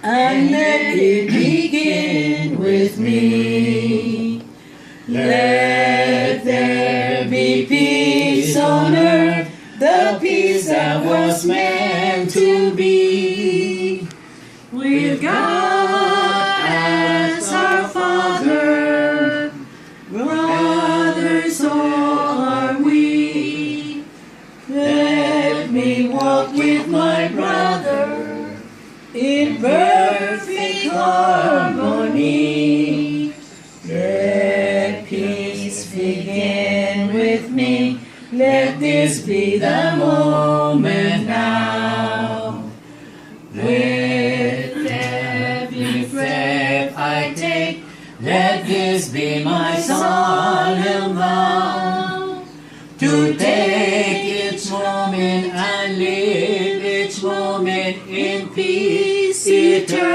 and let it begin with me. Let there be peace on earth, the peace that was meant to be. With God as our Father, brothers so are we. Let me walk with my brother in perfect harmony. Let peace begin with me. Let this be the moment now. With every breath I take, let this be my solemn vow. To take each moment and live each moment in peace eternally.